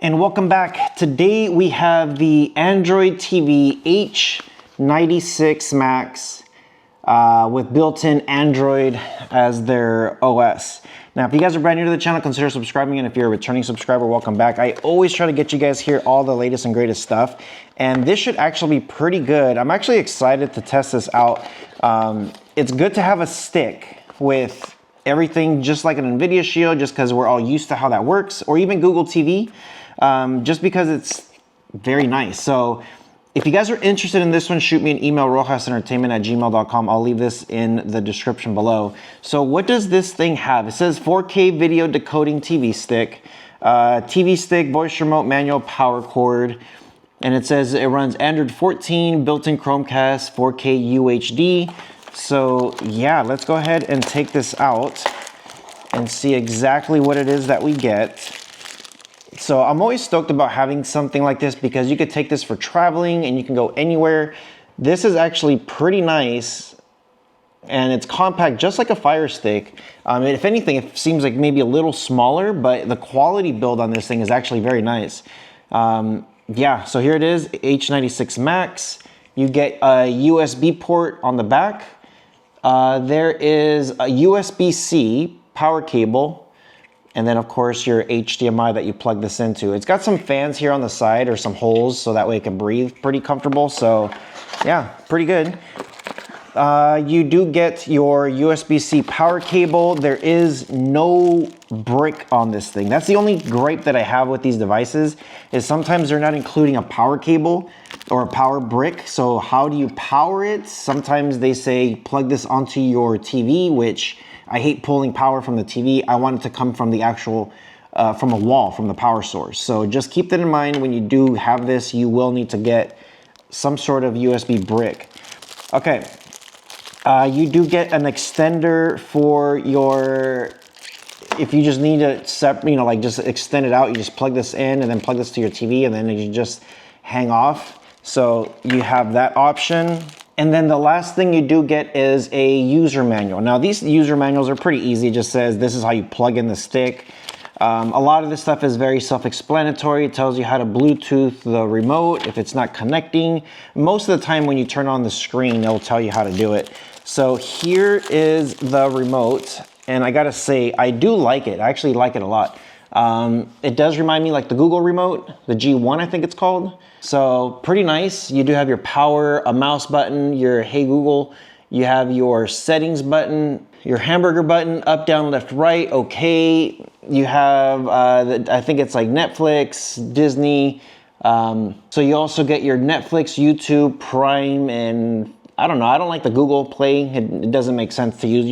And welcome back. Today we have the Android TV H96Max with built-in Android as their OS. Now, if you guys are brand new to the channel, consider subscribing, and if you're a returning subscriber, welcome back. I always try to get you guys here all the latest and greatest stuff, and this should actually be pretty good. I'm actually excited to test this out. It's good to have a stick with everything just like an NVIDIA Shield, just because we're all used to how that works, or even Google TV. Just because it's very nice. So if you guys are interested in this one, shoot me an email, rohasentertainment@gmail.com. I'll leave this in the description below. So what does this thing have? It says 4K video decoding TV stick, TV stick, voice remote, manual power cord, and it says it runs Android 14, built-in Chromecast, 4K UHD. So yeah, let's go ahead and take this out and see exactly what it is that we get. So I'm always stoked about having something like this because you could take this for traveling and you can go anywhere. This is actually pretty nice and it's compact, just like a Fire Stick. If anything, it seems like maybe a little smaller, but the quality build on this thing is actually very nice. Yeah, so here it is, H96Max. You get a USB port on the back. There is a USB-C power cable. And then of course your HDMI that you plug this into. It's got some fans here on the side, or some holes, so that way it can breathe pretty comfortable. So yeah, pretty good. You do get your USB-C power cable. There is no brick on this thing. That's the only gripe that I have with these devices, is sometimes they're not including a power cable or a power brick. So how do you power it? Sometimes they say plug this onto your TV, which I hate pulling power from the TV. I want it to come from the actual, from a wall, from the power source. So just keep that in mind when you do have this. You will need to get some sort of USB brick. Okay, you do get an extender for your, if you just need to, like just extend it out, you just plug this in and then plug this to your TV and then you just hang off. So you have that option. And then the last thing you do get is a user manual. Now these user manuals are pretty easy. It just says this is how you plug in the stick. A lot of this stuff is very self-explanatory. It tells you how to Bluetooth the remote if it's not connecting. Most of the time when you turn on the screen, it'll tell you how to do it. So here is the remote. And I gotta say, I do like it. I actually like it a lot. It does remind me like the Google remote, the G1 I think it's called. So pretty nice. You do have your power, a mouse button, your Hey Google, you have your settings button, your hamburger button, up, down, left, right, okay. You have, I think it's like Netflix, Disney. So you also get your Netflix, YouTube, Prime, and I don't know, I don't like the Google Play. It doesn't make sense to use.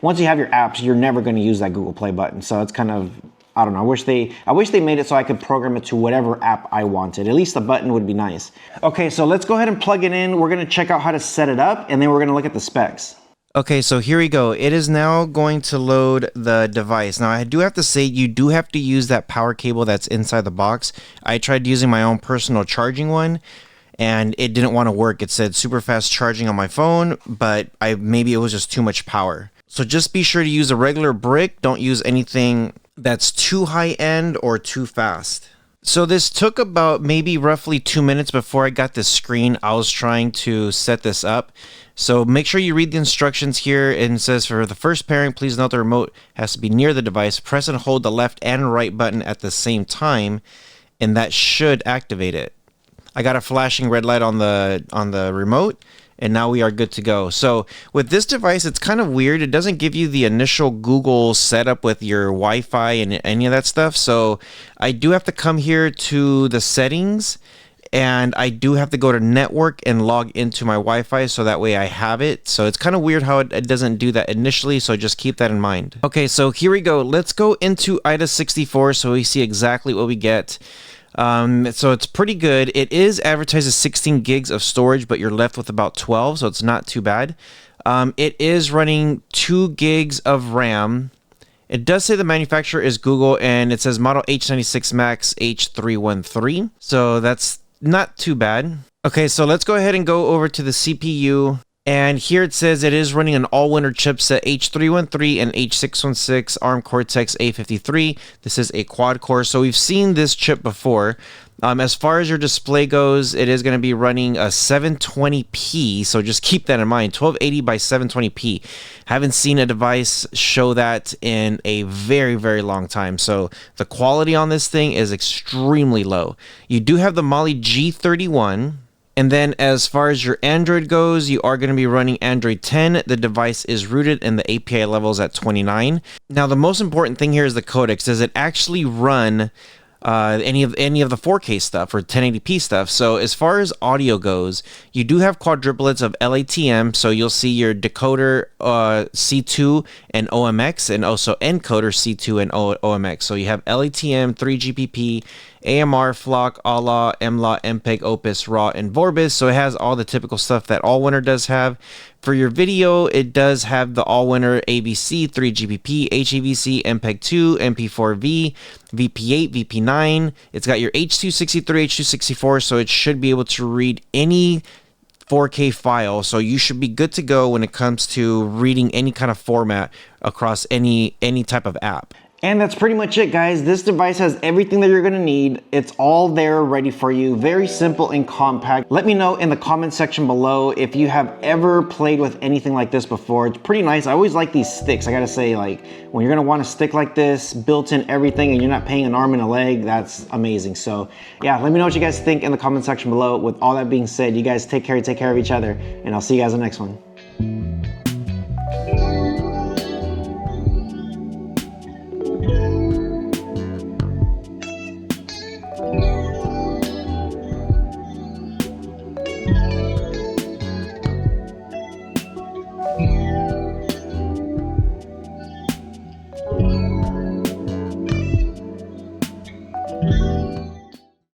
Once you have your apps, you're never gonna use that Google Play button. So it's kind of, I don't know, I wish they made it so I could program it to whatever app I wanted. At least the button would be nice. Okay, so let's go ahead and plug it in. We're gonna check out how to set it up, and then we're gonna look at the specs. Okay, so here we go. It is now going to load the device. Now I do have to say, you do have to use that power cable that's inside the box. I tried using my own personal charging one, and it didn't want to work. It said super fast charging on my phone, but maybe it was just too much power. So just be sure to use a regular brick. Don't use anything that's too high end or too fast. So this took about maybe roughly 2 minutes before I got this screen. I was trying to set this up. So make sure you read the instructions here. And it says for the first pairing, please note the remote has to be near the device. Press and hold the left and right button at the same time, and that should activate it. I got a flashing red light on the remote, and now we are good to go. So with this device, it's kind of weird. It doesn't give you the initial Google setup with your Wi-Fi and any of that stuff. So I do have to come here to the settings, and I do have to go to network and log into my Wi-Fi so that way I have it. So it's kind of weird how it doesn't do that initially, so just keep that in mind. Okay, so here we go. Let's go into IDA64 so we see exactly what we get. So it's pretty good. It is advertised as 16 gigs of storage, but you're left with about 12, so it's not too bad. It is running 2 gigs of RAM. It does say the manufacturer is Google, and it says model H96Max H313, so that's not too bad. Okay, so let's go ahead and go over to the CPU. And here it says it is running an all-winner chipset H313 and H616 ARM Cortex-A53. This is a quad-core, so we've seen this chip before. As far as your display goes, it is going to be running a 720p, so just keep that in mind, 1280 by 720p. Haven't seen a device show that in a very, very long time, so the quality on this thing is extremely low. You do have the Mali G31. And then as far as your Android goes, you are going to be running Android 10. The device is rooted and the API levels at 29. Now, the most important thing here is the codecs. Does it actually run any of the 4K stuff or 1080p stuff? So as far as audio goes, you do have quadruplets of LATM, so you'll see your decoder C2 and OMX, and also encoder C2 and OMX. So you have LATM, 3GPP, AMR, FLOC, ALA, MLA, MPEG, Opus, RAW, and Vorbis. So it has all the typical stuff that Allwinner does have. For your video, it does have the Allwinner ABC, 3GPP, HEVC, MPEG-2, MP4V, VP8, VP9. It's got your H263, H264, so it should be able to read any 4K file. So you should be good to go when it comes to reading any kind of format across any type of app. And that's pretty much it, guys. This device has everything that you're gonna need. It's all there ready for you. Very simple and compact. Let me know in the comment section below if you have ever played with anything like this before. It's pretty nice. I always like these sticks. I gotta say, like, when you're gonna want a stick like this, built-in everything, and you're not paying an arm and a leg, that's amazing. So yeah, let me know what you guys think in the comment section below. With all that being said, you guys take care of each other, and I'll see you guys in the next one.